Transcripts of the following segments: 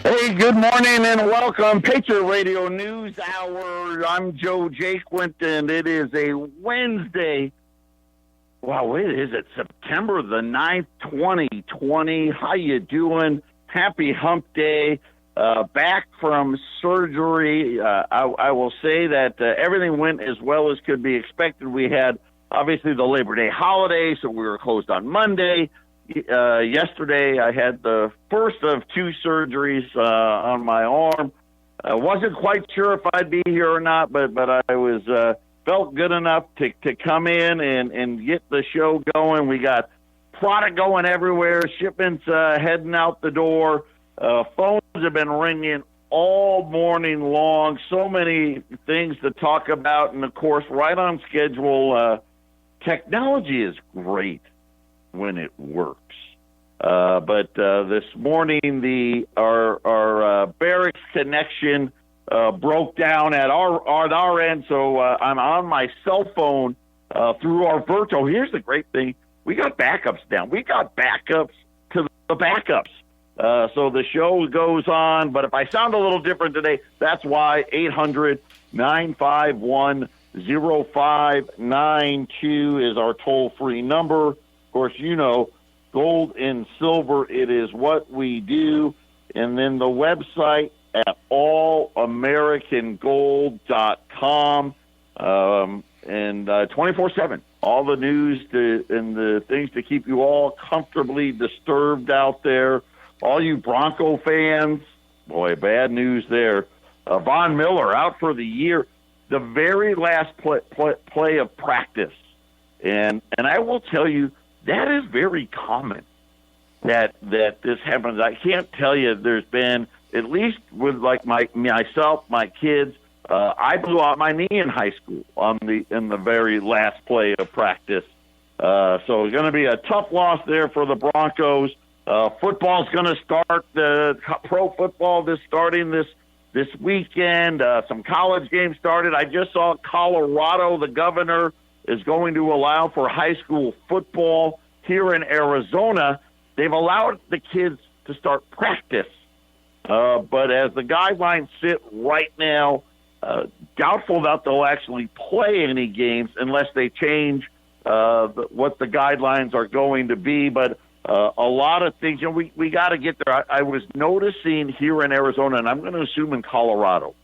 Hey, good morning and welcome. Patriot Radio News Hour. I'm Joe Jaquint, and it is a Wednesday. Wow, it is it September the 9th, 2020. How you doing? Happy hump day. Back from surgery. I will say that everything went as well as could be expected. We had, obviously, the Labor Day holiday, so we were closed on Monday. Yesterday, I had the first of two surgeries on my arm. I wasn't quite sure if I'd be here or not, but I was felt good enough to come in and get the show going. We got product going everywhere, shipments heading out the door. Phones have been ringing all morning long. So many things to talk about, and of course, right on schedule. Technology is great when it works. But this morning, our barracks connection broke down at our end, so I'm on my cell phone through our virtual. Here's the great thing: we got backups down. We got backups to the backups. So the show goes on, but if I sound a little different today, that's why. 800-951-0592 is our toll-free number. Of course, you know, gold and silver, it is what we do. And then the website at allamericangold.com, and 24/7. All the news and the things to keep you all comfortably disturbed out there. All you Bronco fans, boy, bad news there. Von Miller out for the year. The very last play of practice. And I will tell you, that is very common that this happens. I can't tell you there's been, at least with like myself, my kids, I blew out my knee in high school in the very last play of practice. So it's going to be a tough loss there for the Broncos. Football's going to start, the pro football starting this weekend. Some college games started. I just saw Colorado, the governor, is going to allow for high school football. Here in Arizona, they've allowed the kids to start practice. But as the guidelines sit right now, doubtful that they'll actually play any games unless they change what the guidelines are going to be. But a lot of things, you know, we got to get there. I was noticing here in Arizona, and I'm going to assume in Colorado,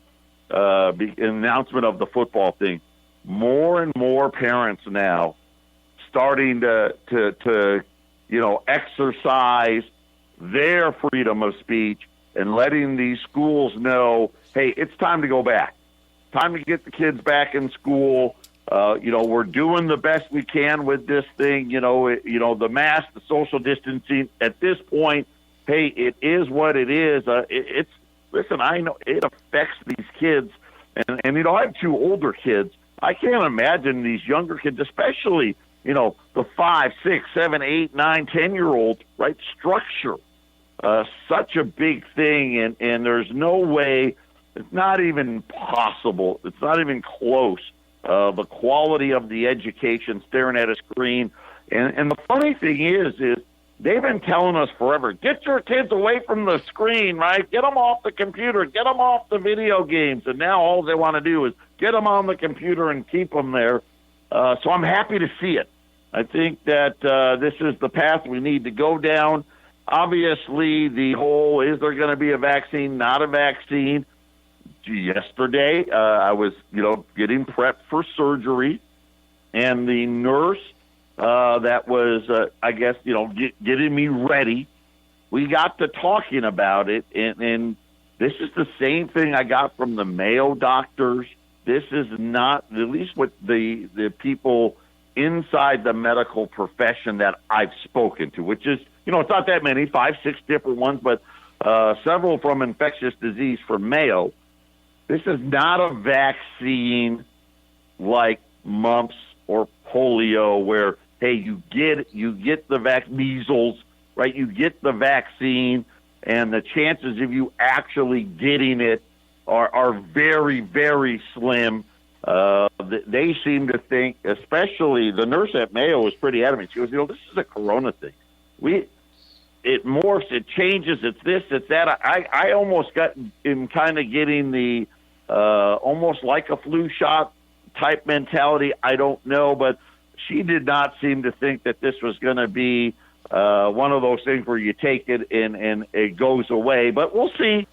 announcement of the football thing, more and more parents now starting to you know, exercise their freedom of speech and letting these schools know, hey, it's time to go back. Time to get the kids back in school. You know, we're doing the best we can with this thing. You know, the mask, the social distancing. At this point, hey, it is what it is. Listen, I know it affects these kids, and you know, I have two older kids. I can't imagine these younger kids, especially, you know, the 5, 6, 7, 8, 9, 10-year-olds, right? Structure, such a big thing, and there's no way, it's not even possible, it's not even close, the quality of the education staring at a screen. And the funny thing is they've been telling us forever, get your kids away from the screen, right? Get them off the computer, get them off the video games, and now all they want to do is get them on the computer and keep them there. So I'm happy to see it. I think that this is the path we need to go down. Obviously, the whole, is there going to be a vaccine, not a vaccine? Yesterday, I was, you know, getting prepped for surgery, and the nurse that was, I guess, you know, getting me ready, we got to talking about it, and this is the same thing I got from the Mayo doctors. This is not, at least what the people inside the medical profession that I've spoken to, which is, you know, it's not that many, 5, 6 different ones, but several from infectious disease from Mayo. This is not a vaccine like mumps or polio where, hey, you get the measles, right? You get the vaccine, and the chances of you actually getting it are very, very slim. They seem to think, especially the nurse at Mayo was pretty adamant. She goes, you know, this is a corona thing. it morphs, it changes, it's this, it's that. I almost got in kind of getting the almost like a flu shot type mentality. I don't know, but she did not seem to think that this was going to be one of those things where you take it and it goes away. But we'll see.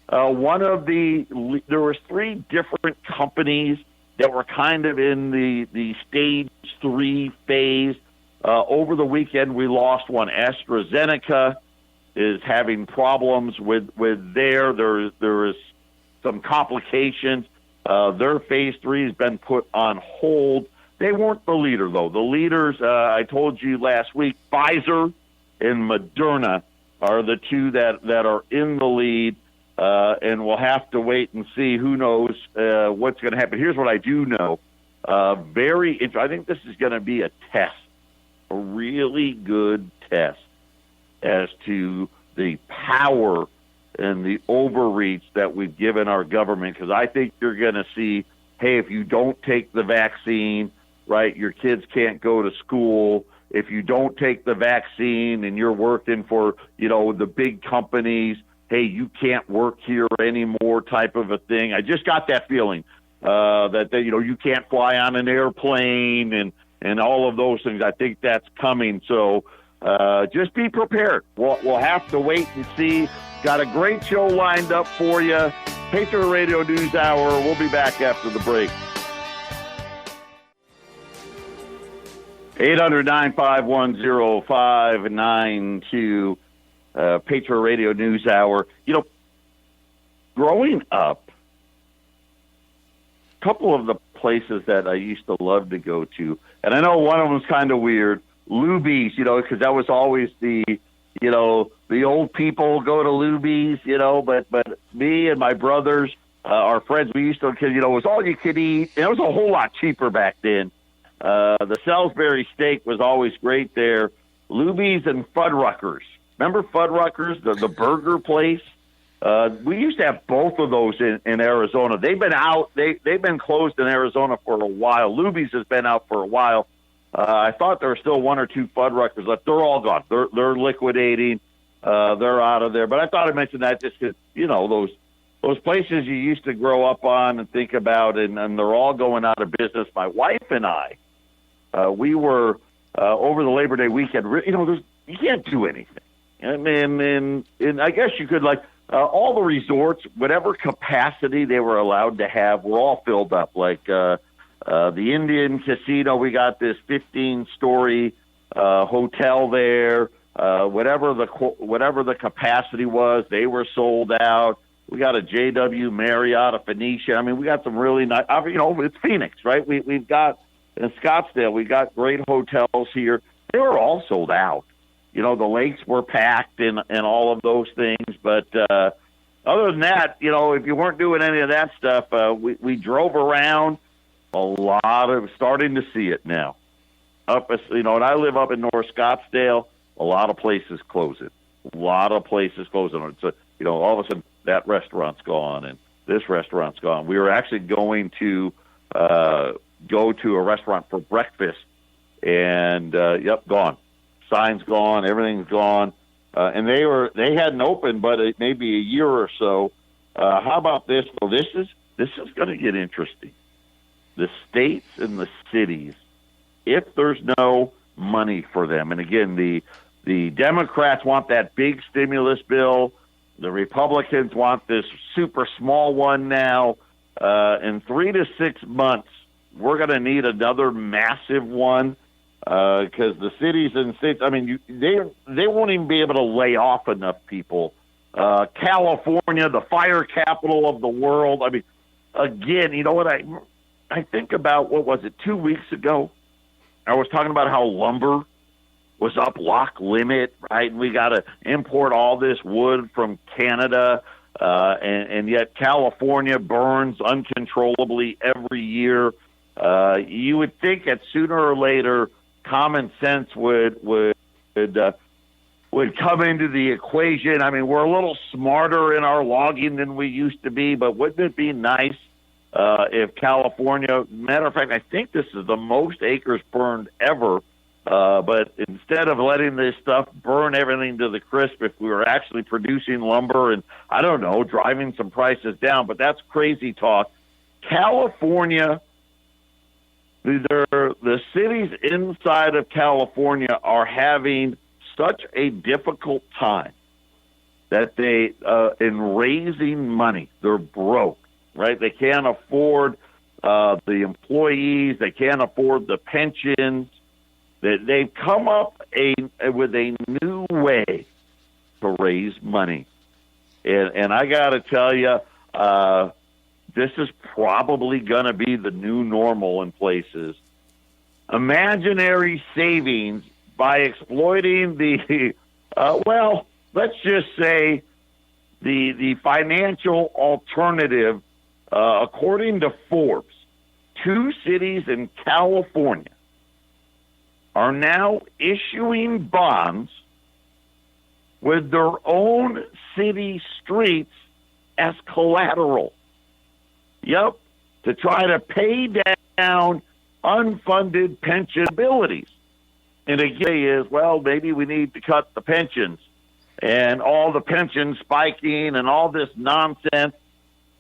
There was 3 different companies that were kind of in the stage 3 phase. Over the weekend, we lost one. AstraZeneca is having problems with there is some complications. Their phase 3 has been put on hold. They weren't the leader, though. The leaders, I told you last week, Pfizer and Moderna are the 2 that are in the lead, and we'll have to wait and see. Who knows what's going to happen. Here's what I do know. I think this is going to be a test, a really good test as to the power and the overreach that we've given our government, because I think you're going to see, hey, if you don't take the vaccine, right, your kids can't go to school. If you don't take the vaccine and you're working for, the big companies, hey, you can't work here anymore type of a thing. I just got that feeling that you can't fly on an airplane and all of those things. I think that's coming. So just be prepared. We'll have to wait and see. Got a great show lined up for you. Patriot Radio News Hour. We'll be back after the break. 800-951-0592. Patriot Radio News Hour. Growing up, a couple of the places that I used to love to go to, and I know one of them was kind of weird, Luby's, because that was always the old people go to Luby's, but me and my brothers, our friends, we used to, because, it was all you could eat, and it was a whole lot cheaper back then. The Salisbury steak was always great there. Luby's and Fuddruckers. Remember Fuddruckers, the burger place? We used to have both of those in Arizona. They've been out. They've been closed in Arizona for a while. Luby's has been out for a while. I thought there were still 1 or 2 Fuddruckers left. They're all gone. They're liquidating. They're out of there. But I thought I mentioned that just because, those places you used to grow up on and think about, and they're all going out of business. My wife and I, we were over the Labor Day weekend. You can't do anything. And I guess you could, all the resorts, whatever capacity they were allowed to have, were all filled up. Like the Indian Casino, we got this 15-story hotel there. Whatever the capacity was, they were sold out. We got a JW Marriott, a Phoenicia. I mean, we got some really nice. It's Phoenix, right? We've got in Scottsdale. We got great hotels here. They were all sold out. The lakes were packed and all of those things. But other than that, if you weren't doing any of that stuff, we drove around. A lot of starting to see it now. And I live up in North Scottsdale. A lot of places closing. All of a sudden that restaurant's gone and this restaurant's gone. We were actually going to go to a restaurant for breakfast, and gone. Signs gone, everything's gone, and they hadn't opened, but maybe a year or so. How about this? Well, this is going to get interesting. The states and the cities, if there's no money for them, and again, the Democrats want that big stimulus bill, the Republicans want this super small one now. In 3 to 6 months, we're going to need another massive one. Because the cities and states, they won't even be able to lay off enough people. California, the fire capital of the world. Again, you know what I think about? What was it, 2 weeks ago? I was talking about how lumber was up lock limit, right? And we got to import all this wood from Canada, and yet California burns uncontrollably every year. You would think that sooner or later common sense would come into the equation. We're a little smarter in our logging than we used to be, but wouldn't it be nice if California, matter of fact, I think this is the most acres burned ever But instead of letting this stuff burn everything to the crisp, if we were actually producing lumber and, I don't know, driving some prices down, but that's crazy talk. California, the cities inside of California are having such a difficult time that they, in raising money, they're broke, right? They can't afford the employees. They can't afford the pensions. They've come up with a new way to raise money. And I got to tell you, this is probably going to be the new normal in places. Imaginary savings by exploiting the, let's just say the financial alternative. According to Forbes, 2 cities in California are now issuing bonds with their own city streets as collateral. Yep, to try to pay down unfunded pension abilities. And again, is, well, maybe we need to cut the pensions and all the pensions spiking and all this nonsense.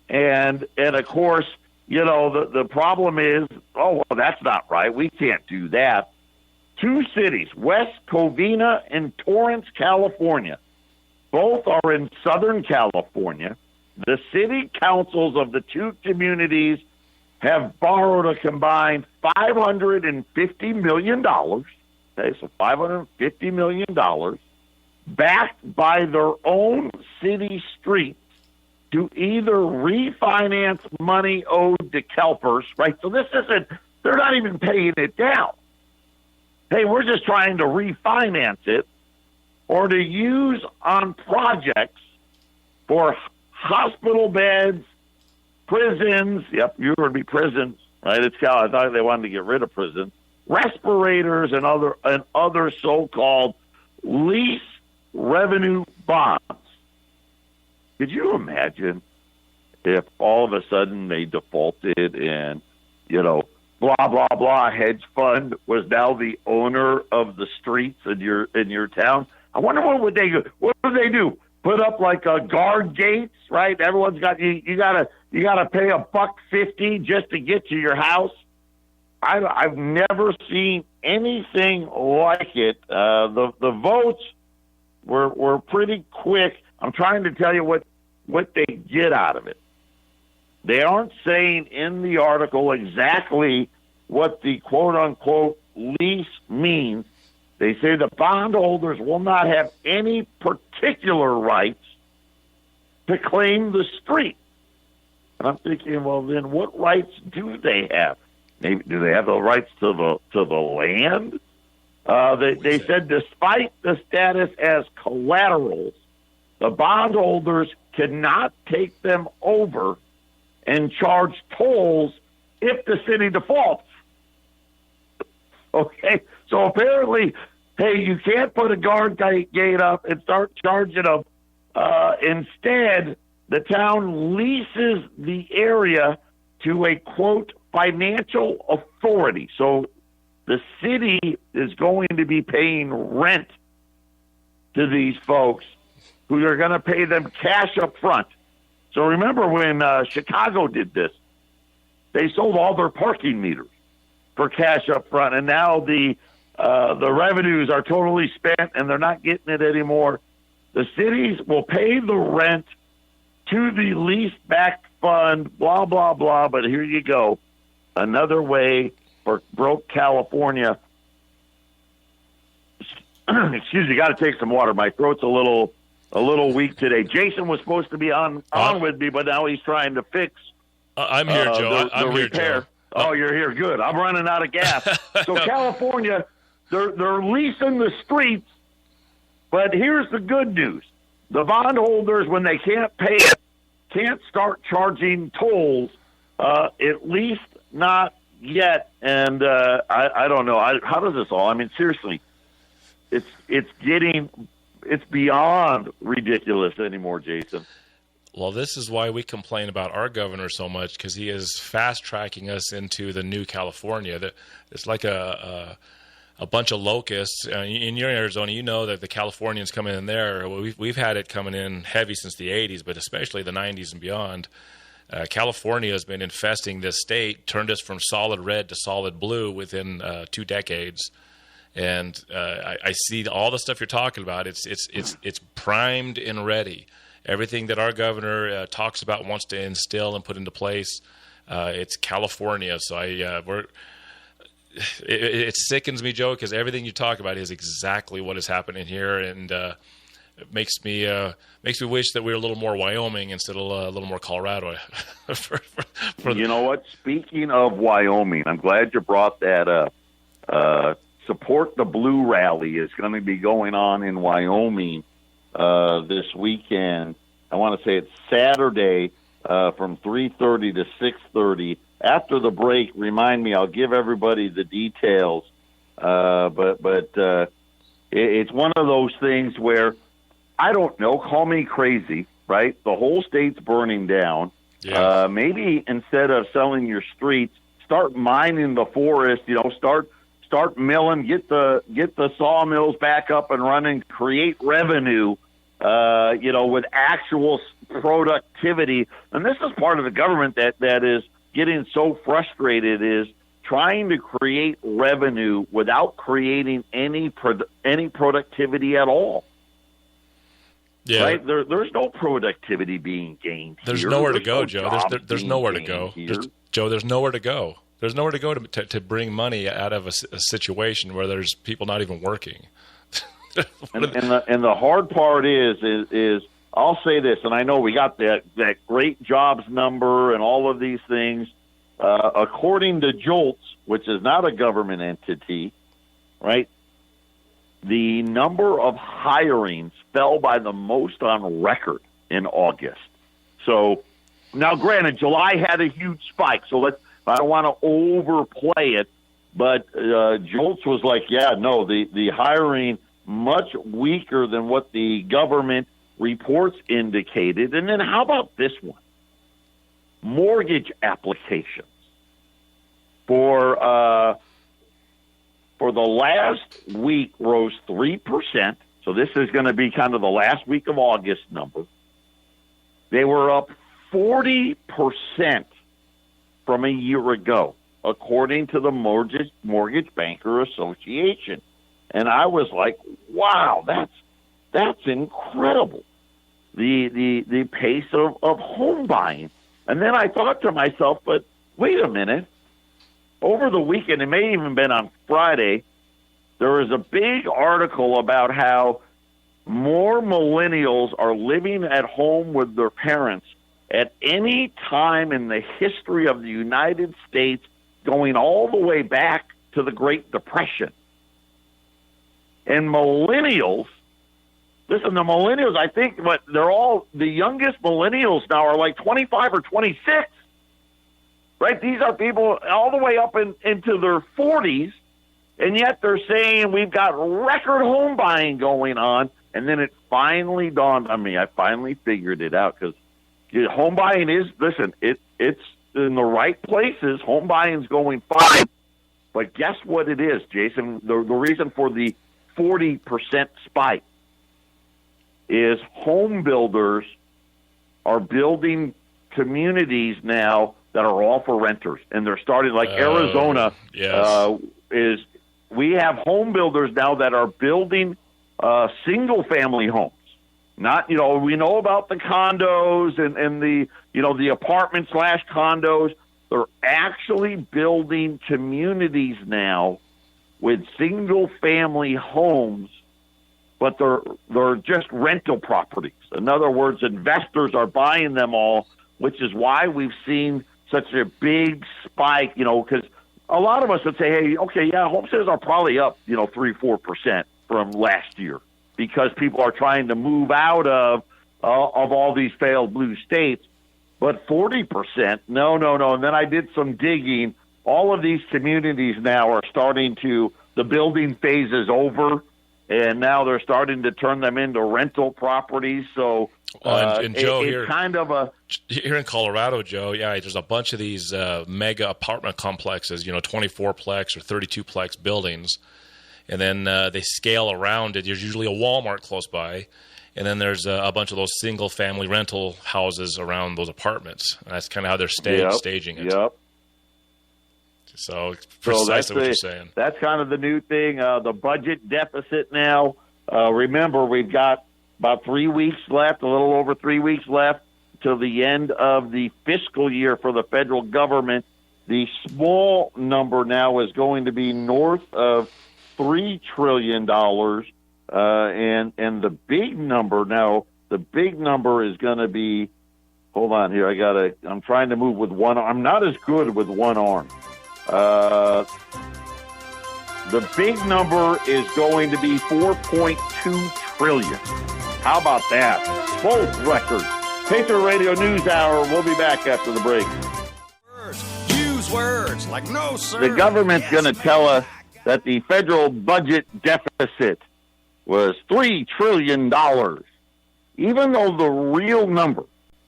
And of course, you know, the problem is, oh, well, that's not right. We can't do that. 2 cities, West Covina and Torrance, California, both are in Southern California. The city councils of the 2 communities have borrowed a combined $550 million. Okay, so $550 million backed by their own city streets to either refinance money owed to CalPERS, right? So this isn't, they're not even paying it down. Hey, we're just trying to refinance it, or to use on projects for hospital beds, prisons. Yep, you would be prisons, right? It's I thought they wanted to get rid of prisons. Respirators and other so-called lease revenue bonds. Could you imagine if all of a sudden they defaulted and, you know, blah, blah, blah, hedge fund was now the owner of the streets in your town? I wonder what would they do? What would they do? Put up like a guard gates, right? Everyone's got you gotta pay $1.50 just to get to your house. I've never seen anything like it. The votes were pretty quick. I'm trying to tell you what they get out of it. They aren't saying in the article exactly what the quote-unquote lease means. They say the bondholders will not have any particular rights to claim the street. And I'm thinking, well, then what rights do they have? Maybe, do they have the rights to the land? They said despite the status as collaterals, the bondholders cannot take them over and charge tolls if the city defaults. Okay, so apparently, hey, you can't put a guard gate up and start charging them. Instead, the town leases the area to a, quote, financial authority. So the city is going to be paying rent to these folks who are going to pay them cash up front. So remember when Chicago did this, they sold all their parking meters for cash up front, and now the revenues are totally spent and they're not getting it anymore. The cities will pay the rent to the lease-back fund, blah, blah, blah, but here you go. Another way for broke California. Excuse me, got to take some water. My throat's a little weak today. Jason was supposed to be on with me, but now he's trying to fix. I'm here, Joe. I'm here, Joe. Oh, you're here. Good. I'm running out of gas. So California, they're leasing the streets, but here's the good news: the bondholders, when they can't pay it, can't start charging tolls. At least not yet. And I don't know. How does this all? I mean, seriously, it's beyond ridiculous anymore, Jason. Well, this is why we complain about our governor so much, because he is fast-tracking us into the new California. It's like a a bunch of locusts. In your Arizona, you know that the Californians coming in there. We've had it coming in heavy since the 80s, but especially the 90s and beyond. California has been infesting this state, turned us from solid red to solid blue within 2 decades. And I see all the stuff you're talking about. It's primed and ready. Everything that our governor talks about, wants to instill and put into place, it's California. So it sickens me, Joe, because everything you talk about is exactly what is happening here, and it makes me wish that we were a little more Wyoming instead of a little more Colorado. You know what? Speaking of Wyoming, I'm glad you brought that up. Support the Blue Rally is going to be going on in Wyoming this weekend. I want to say it's Saturday from 3:30 to 6:30. After the break, remind me, I'll give everybody the details. But it's one of those things where, I don't know, call me crazy, right? The whole state's burning down. Yeah. Maybe instead of selling your streets, start mining the forest, start milling, get the sawmills back up and running, create revenue, with actual productivity. And this is part of the government that is getting so frustrated, is trying to create revenue without creating any productivity at all. Yeah. Right? There's no productivity being gained. There's here. nowhere to There's go, no Joe. There's nowhere to being go. gained here. Joe, there's nowhere to go. There's nowhere to go to bring money out of a situation where there's people not even working. and the hard part is I'll say this, and I know we got that great jobs number and all of these things. According to JOLTS, which is not a government entity, right? The number of hirings fell by the most on record in August. So now, granted, July had a huge spike. So I don't want to overplay it, but JOLTS was like, the hiring much weaker than what the government reports indicated. And then how about this one? Mortgage applications for the last week rose 3%. So this is going to be kind of the last week of August number. They were up 40% from a year ago, according to the Mortgage Banker Association. And I was like, wow, that's incredible. The pace of home buying. And then I thought to myself, but wait a minute. Over the weekend, it may even been on Friday, there was a big article about how more millennials are living at home with their parents at any time in the history of the United States, going all the way back to the Great Depression. And millennials, listen, the millennials, I think they're all, the youngest millennials now are like 25 or 26. Right? These are people all the way up into their 40s, and yet they're saying we've got record home buying going on. And then it finally dawned on me. I finally figured it out, because home buying is, listen, it's in the right places. Home buying is going fine. But guess what it is, Jason? The reason for the 40% spike is home builders are building communities now that are all for renters, and they're starting, like Arizona. Yes. We have home builders now that are building single family homes. Not, we know about the condos and the apartment / condos. They're actually building communities now with single family homes, but they're just rental properties. In other words, investors are buying them all, which is why we've seen such a big spike, because a lot of us would say, hey, okay, yeah, home sales are probably up, 3-4% from last year, because people are trying to move out of all these failed blue states. But 40%, no. And then I did some digging. All of these communities now are starting to, the building phase is over, and now they're starting to turn them into rental properties. So and Joe, it's kind of a... Here in Colorado, Joe, there's a bunch of these mega apartment complexes, 24-plex or 32-plex buildings. and then they scale around it. There's usually a Walmart close by, and then there's a bunch of those single-family rental houses around those apartments. And that's kind of how they're staging it. Yep. So precisely what you're saying. That's kind of the new thing. The budget deficit now. Remember, we've got about 3 weeks left, a little over 3 weeks left, till the end of the fiscal year for the federal government. The small number now is going to be north of $3 trillion, and the big number now, the big number is going to be, hold on here, I'm trying to move with one arm. I'm not as good with one arm. The big number is going to be $4.2 trillion. How about that? Both records. Patriot Radio News Hour. We'll be back after the break. Use words like no, sir. The government's going to tell us that the federal budget deficit was $3 trillion, even though the real number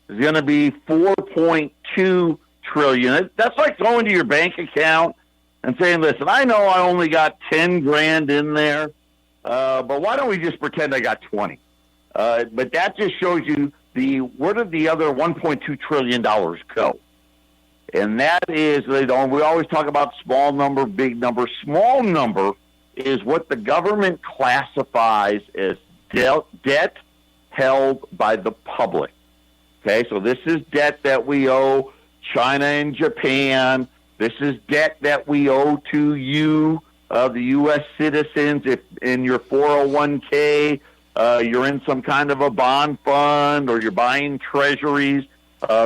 is going to be $4.2 trillion. That's like going to your bank account and saying, listen, I know I only got 10 grand in there, but why don't we just pretend I got 20? But that just shows you where did the other $1.2 trillion go? And that is, we always talk about small number, big number. Small number is what the government classifies as debt held by the public. Okay, so this is debt that we owe China and Japan. This is debt that we owe to you, the U.S. citizens. If in your 401k, you're in some kind of a bond fund or you're buying treasuries.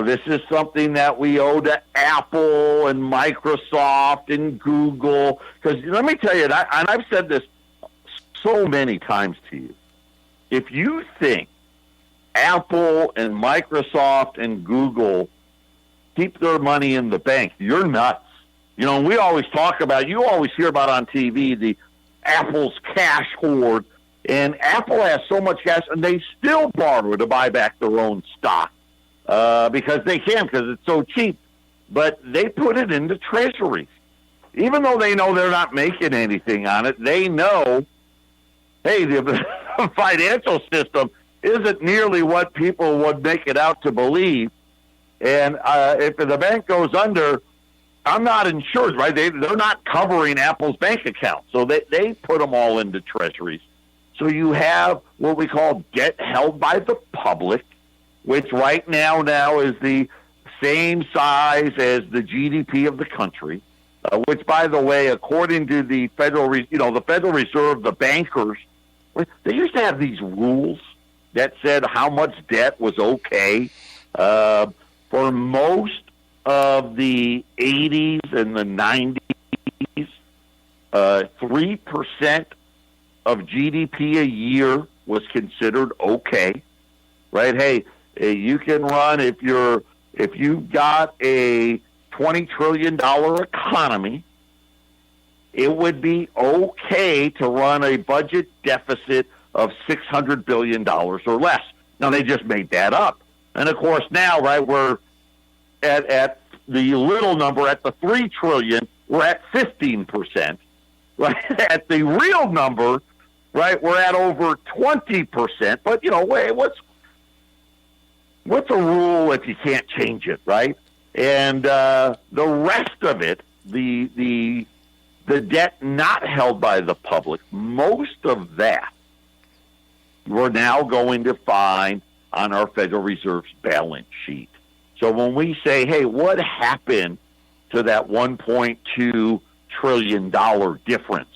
This is something that we owe to Apple and Microsoft and Google. Because let me tell you, and I've said this so many times to you, if you think Apple and Microsoft and Google keep their money in the bank, you're nuts. You know, we always talk about, you always hear about on TV, the Apple's cash hoard. And Apple has so much cash, and they still borrow to buy back their own stock. Because they can, because it's so cheap. But they put it into treasuries. Even though they know they're not making anything on it, they know, hey, the financial system isn't nearly what people would make it out to believe. And if the bank goes under, I'm not insured, right? They're not covering Apple's bank account. So they put them all into treasuries. So you have what we call debt held by the public, which right now is the same size as the GDP of the country, which, by the way, according to the Federal Reserve, the bankers, they used to have these rules that said how much debt was okay. For most of the 80s and the 90s, 3% of GDP a year was considered okay, right? Hey, you can run if you've got a $20 trillion economy, it would be okay to run a budget deficit of $600 billion or less. Now, they just made that up. And, of course, now, right, we're at the little number, at the $3 trillion, we're at 15%. Right? At the real number, right, we're at over 20%. But, what's a rule if you can't change it, right? And the rest of it, the debt not held by the public, most of that we're now going to find on our Federal Reserve's balance sheet. So when we say, hey, what happened to that $1.2 trillion difference?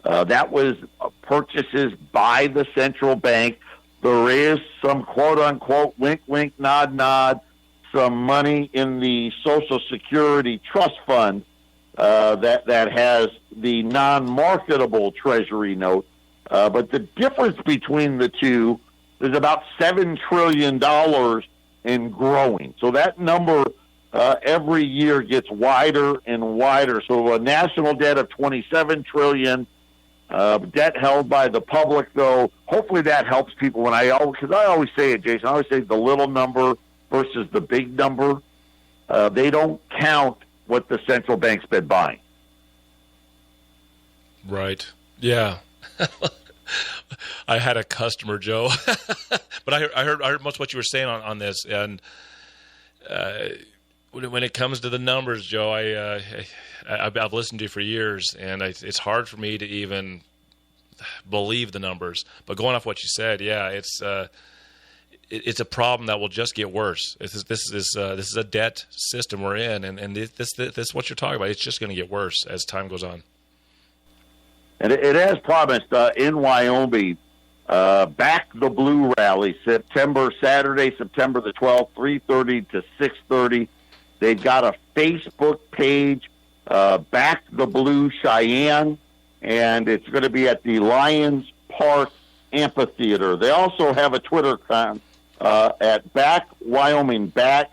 That was purchases by the central bank. There is some quote-unquote wink, wink, nod, nod, some money in the Social Security Trust Fund that has the non-marketable Treasury note. But the difference between the two is about $7 trillion and growing. So that number every year gets wider and wider. So a national debt of $27 trillion. Debt held by the public, though, hopefully that helps people. Because I always say it, Jason, I always say the little number versus the big number. They don't count what the central bank's been buying. Right. Yeah. I had a customer, Joe, but I heard much what you were saying on this, and when it comes to the numbers, Joe, I've listened to you for years, and it's hard for me to even believe the numbers. But going off what you said, yeah, it's a problem that will just get worse. This is a debt system we're in, and this is what you're talking about. It's just going to get worse as time goes on. And it has promised in Wyoming, Back the Blue rally, Saturday, September the 12th, 3:30 to 6:30. They've got a Facebook page, Back the Blue Cheyenne, and it's going to be at the Lions Park Amphitheater. They also have a Twitter account at Back Wyoming, at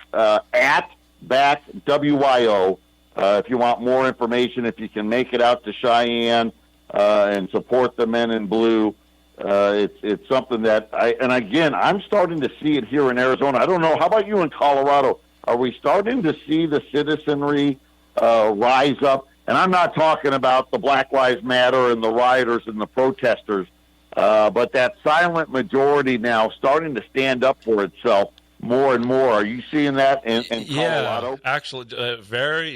Back WYO. If you want more information, if you can make it out to Cheyenne, and support the men in blue. It's something that I'm starting to see it here in Arizona. I don't know. How about you in Colorado? Are we starting to see the citizenry rise up? And I'm not talking about the Black Lives Matter and the rioters and the protesters, but that silent majority now starting to stand up for itself more and more. Are you seeing that in Colorado? Yeah, actually,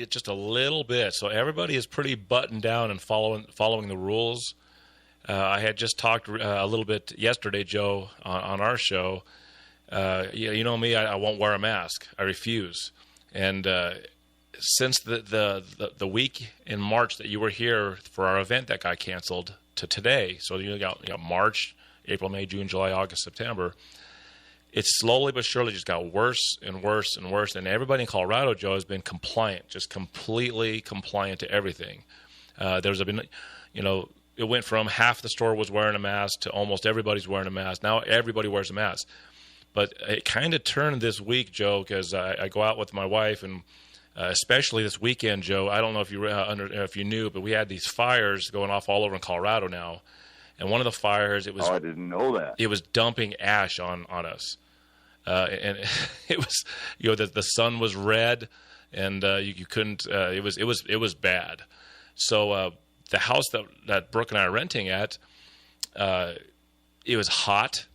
just a little bit. So everybody is pretty buttoned down and following the rules. I had just talked a little bit yesterday, Joe, on our show. You know me, I won't wear a mask. I refuse. And since the week in March that you were here for our event that got canceled to today, so you got March, April, May, June, July, August, September. It's slowly but surely just got worse and worse and worse. And everybody in Colorado, Joe, has been compliant, just completely compliant to everything. It went from half the store was wearing a mask to almost everybody's wearing a mask. Now everybody wears a mask. But it kind of turned this week, Joe, because I go out with my wife, and especially this weekend, Joe. I don't know if you knew, but we had these fires going off all over in Colorado now. And one of the fires, it was. Oh, I didn't know that. It was dumping ash on us. And it was, the sun was red, and you couldn't. It was bad. So the house that Brooke and I are renting at, it was hot.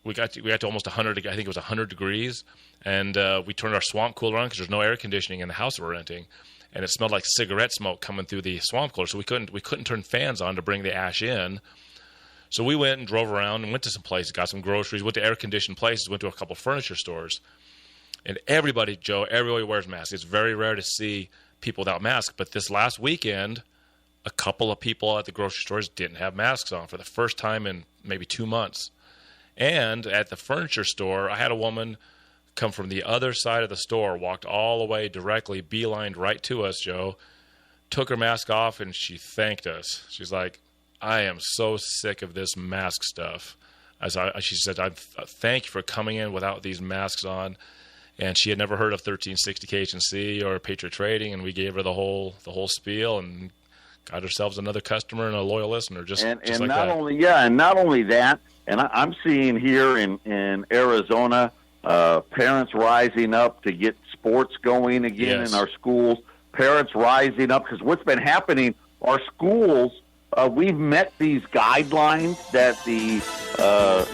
We got to almost 100. I think it was 100 degrees, and we turned our swamp cooler on because there's no air conditioning in the house that we're renting, and it smelled like cigarette smoke coming through the swamp cooler. So we couldn't turn fans on to bring the ash in. So we went and drove around and went to some places, got some groceries, went to air-conditioned places, went to a couple furniture stores. And everybody, Joe, everybody wears masks. It's very rare to see people without masks. But this last weekend, a couple of people at the grocery stores didn't have masks on for the first time in maybe 2 months. And at the furniture store, I had a woman come from the other side of the store, walked all the way directly, beelined right to us, Joe, took her mask off, and she thanked us. She's like, I am so sick of this mask stuff. She said, I thank you for coming in without these masks on. And she had never heard of 1360 KHNC or Patriot Trading, and we gave her the whole spiel and got ourselves another customer and a loyal listener. Just like that. And not only that, and I'm seeing here in Arizona, parents rising up to get sports going again in our schools. Parents rising up because what's been happening, our schools. We've met these guidelines that the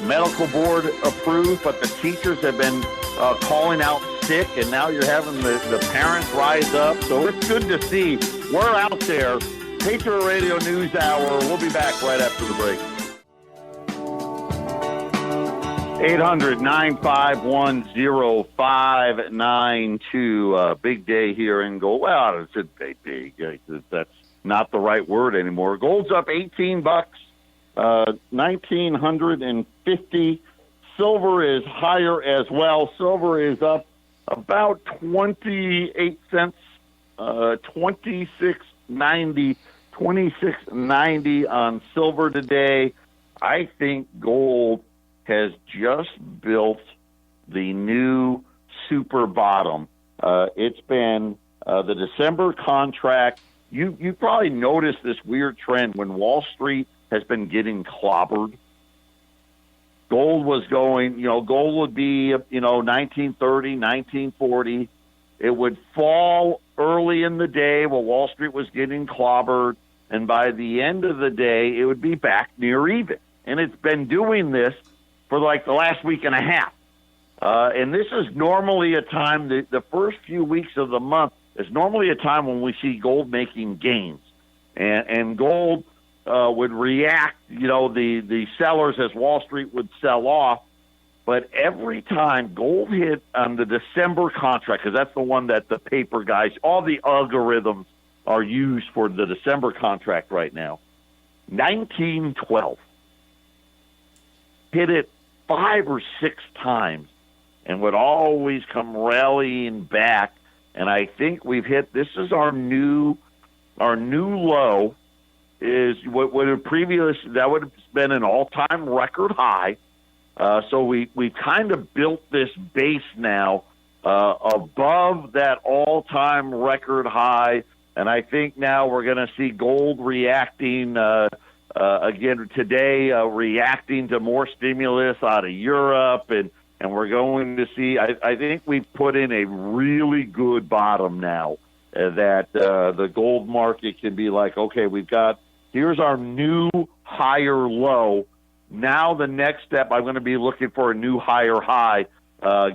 medical board approved, but the teachers have been calling out sick, and now you're having the parents rise up. So it's good to see. We're out there. Patriot Radio News Hour. We'll be back right after the break. 800-951-0592. Big day here in Gold. Well, it's a big day. That's not the right word anymore. Gold's up $18, $1,950. Silver is higher as well. Silver is up about 28 cents, $26.90 on silver today. I think gold has just built the new super bottom. It's been the December contract. You probably noticed this weird trend when Wall Street has been getting clobbered. Gold was going, gold would be, 1930, 1940. It would fall early in the day while Wall Street was getting clobbered. and by the end of the day, it would be back near even. And it's been doing this for like the last week and a half. And this is normally a time, the first few weeks of the month is normally a time when we see gold making gains. And gold would react, the sellers as Wall Street would sell off. But every time gold hit on the December contract, because that's the one that the paper guys, all the algorithms are used for the December contract right now, 1912. Hit it 5 or 6 times and would always come rallying back. And I think we've hit, this is our new low, is what would have that would have been an all-time record high. So we kind of built this base now above that all-time record high, and I think now we're going to see gold reacting again today, reacting to more stimulus out of Europe, and we're going to see. I think we've put in a really good bottom now that the gold market can be like, okay, here's our new higher low. Now the next step, I'm going to be looking for a new higher high,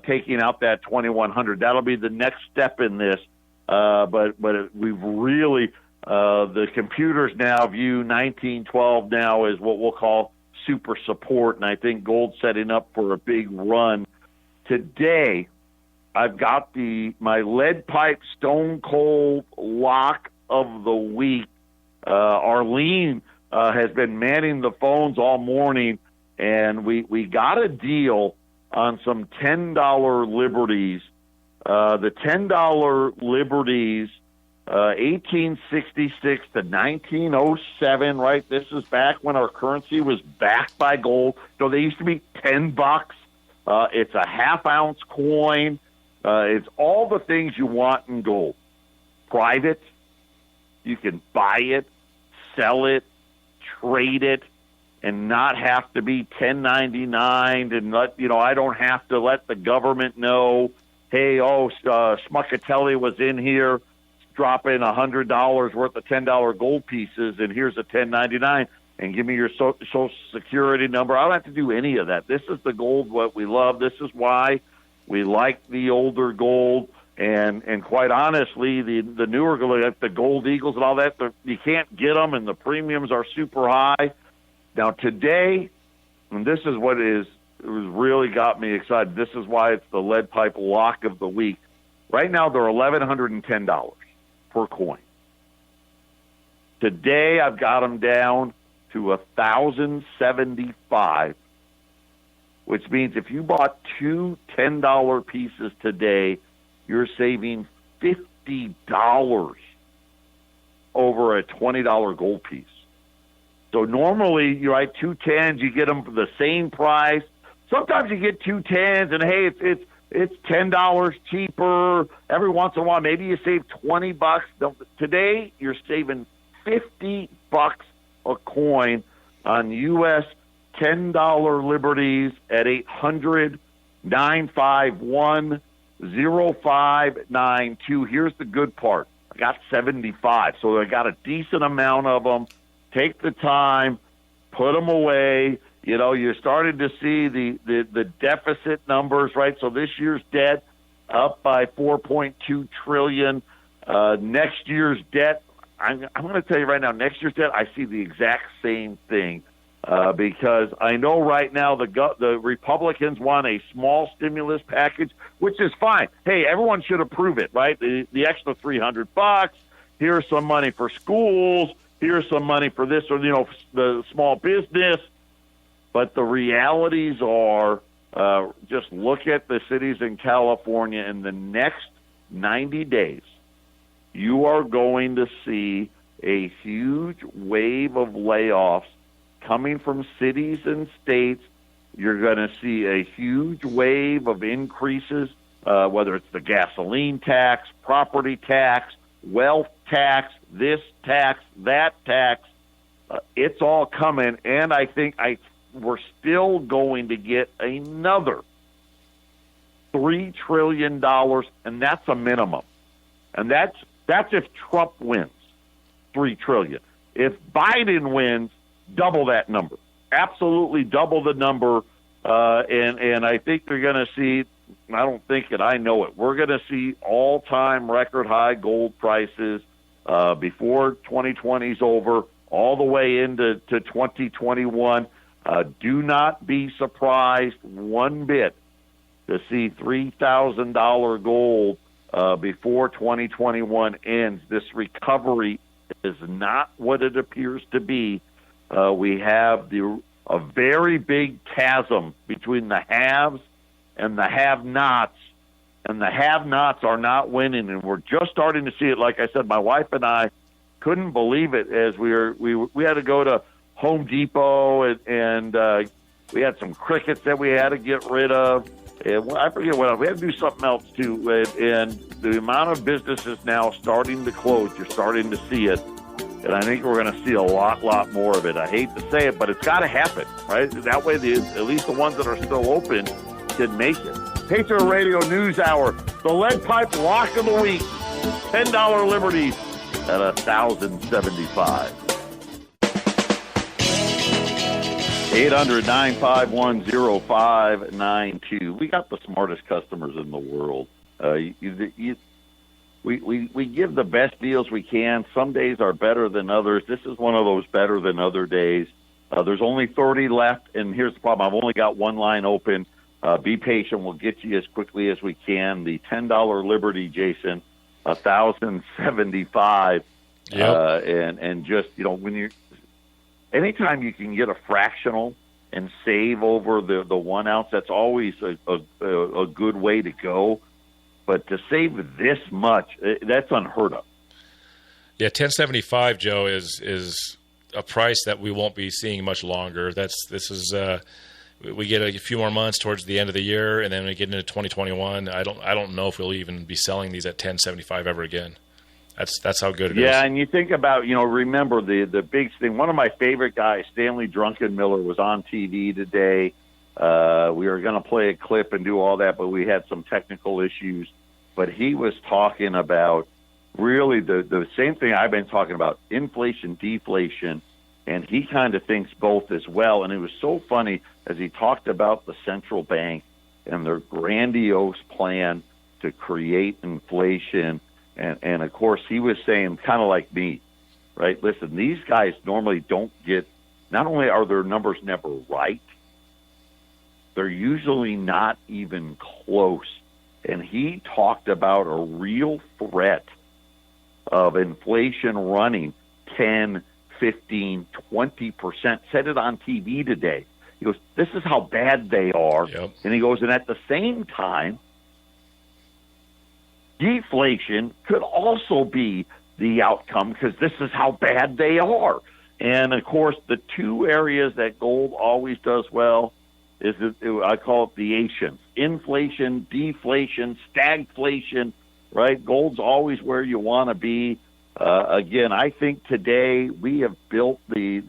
taking out that 2100. That'll be the next step in this. But we've really, the computers now view 1912 now as what we'll call super support, and I think gold's setting up for a big run. Today, I've got my lead pipe stone cold lock of the week. Arlene has been manning the phones all morning, and we got a deal on some $10 liberties. The $10 liberties, 1866 to 1907, right? This is back when our currency was backed by gold. So they used to be $10. It's a half-ounce coin. It's all the things you want in gold. Private, you can buy it, sell it, trade it, and not have to be 1099 and I don't have to let the government know, hey, Smuckatelli was in here dropping $100 worth of $10 gold pieces, and here's a 1099, and give me your social security number. I don't have to do any of that. This is the gold what we love. This is why we like the older gold. And quite honestly, the newer gold, like the Gold Eagles and all that, you can't get them, and the premiums are super high. Now today, and this is what it was really got me excited. This is why it's the lead pipe lock of the week. Right now, they're $1,110 per coin. Today, I've got them down to $1,075, which means if you bought two $10 pieces today, you're saving $50 over a $20 gold piece. So normally, you write two 10s, you get them for the same price. Sometimes you get two 10s, and hey, it's $10 cheaper. Every once in a while, maybe you save $20. Today, you're saving $50 a coin on U.S. $10 liberties at 800-951-0592. Here's the good part. I got 75, so I got a decent amount of them. Take the time, put them away. You're starting to see the deficit numbers, right? So this year's debt up by $4.2 trillion. Next year's debt, I'm going to tell you right now, next year's debt, I see the exact same thing. Because I know right now the Republicans want a small stimulus package, which is fine. Hey, everyone should approve it, right? The extra $300. Here's some money for schools. Here's some money for this, or the small business. But the realities are, just look at the cities in California. In the next 90 days, you are going to see a huge wave of layoffs coming from cities and states. You're going to see a huge wave of increases, whether it's the gasoline tax, property tax, wealth tax, this tax, that tax. It's all coming, and I think we're still going to get another $3 trillion, and that's a minimum. And that's if Trump wins, $3 trillion. If Biden wins, double that number. Absolutely double the number. And I think you're going to see, I don't think it, I know it, we're going to see all-time record high gold prices before 2020 is over, all the way into 2021. Do not be surprised one bit to see $3,000 gold before 2021 ends. This recovery is not what it appears to be. We have a very big chasm between the haves and the have-nots, and the have-nots are not winning, and we're just starting to see it. Like I said, my wife and I couldn't believe it as we had to go to Home Depot, and we had some crickets that we had to get rid of. And I forget what else. We had to do something else too. And the amount of businesses now starting to close, you're starting to see it. And I think we're going to see a lot more of it. I hate to say it, but it's got to happen, right? That way, at least the ones that are still open can make it. Patriot Radio News Hour, the lead pipe lock of the week, $10 Liberties at 1,075. 800-951-0592. We got the smartest customers in the world. We give the best deals we can. Some days are better than others. This is one of those better than other days. There's only 30 left, and here's the problem. I've only got one line open. Be patient. We'll get you as quickly as we can. The $10 Liberty, Jason, 1,075. Yep. And just, when you're, anytime you can get a fractional and save over the 1 ounce, that's always a good way to go. But to save this much, that's unheard of. Yeah, 1075, Joe, is a price that we won't be seeing much longer. We get a few more months towards the end of the year, and then we get into 2021. I don't know if we'll even be selling these at 1075 ever again. That's how good it is. Yeah, and you think about, remember the big thing. One of my favorite guys, Stanley Druckenmiller, was on TV today. We were going to play a clip and do all that, but we had some technical issues. But he was talking about really the same thing I've been talking about, inflation, deflation, and he kind of thinks both as well. And it was so funny as he talked about the central bank and their grandiose plan to create inflation. And of course, he was saying, kind of like me, right? Listen, these guys normally don't get, not only are their numbers never right, they're usually not even close. And he talked about a real threat of inflation running 10, 15, 20%. Said it on TV today. He goes, this is how bad they are. Yep. And he goes, and at the same time, deflation could also be the outcome because this is how bad they are. And, of course, the two areas that gold always does well is, I call it the Asians. Inflation, deflation, stagflation, right? Gold's always where you want to be. Again, I think today we have built the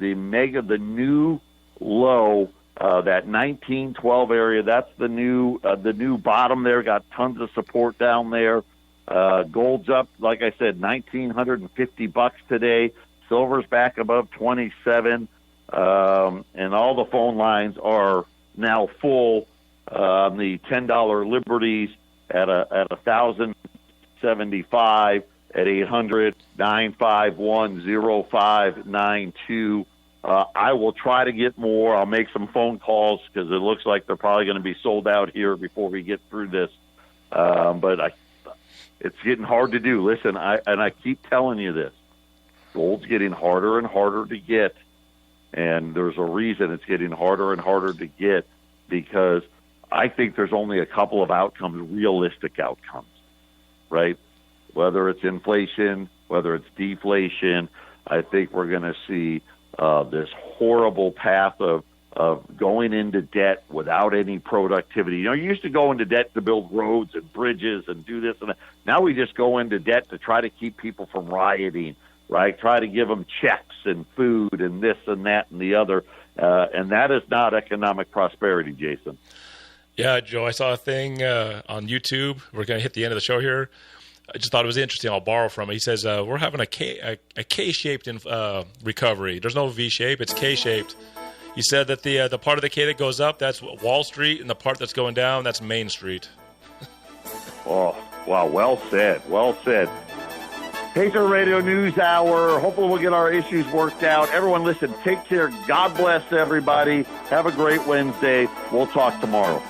new low, that 1912 area. That's the new bottom there. Got tons of support down there. Gold's up, like I said, $1,950 today. Silver's back above 27, and all the phone lines are now full. The $10 Liberties at 1,075 at 800-951-0592. I will try to get more. I'll make some phone calls because it looks like they're probably going to be sold out here before we get through this. But it's getting hard to do. Listen, I keep telling you this. Gold's getting harder and harder to get, and there's a reason it's getting harder and harder to get, because I think there's only a couple of outcomes, realistic outcomes, right? Whether it's inflation, whether it's deflation, I think we're going to see this horrible path of going into debt without any productivity. You used to go into debt to build roads and bridges and do this and that. Now we just go into debt to try to keep people from rioting, right? Try to give them checks and food and this and that and the other. And that is not economic prosperity, Jason. Yeah, Joe, I saw a thing on YouTube. We're going to hit the end of the show here. I just thought it was interesting. I'll borrow from it. He says, we're having a K-shaped recovery. There's no V shape. It's K-shaped. He said that the part of the K that goes up, that's Wall Street, and the part that's going down, that's Main Street. Oh, wow. Well said. Well said. Patriot Radio News Hour. Hopefully we'll get our issues worked out. Everyone, listen, take care. God bless everybody. Have a great Wednesday. We'll talk tomorrow.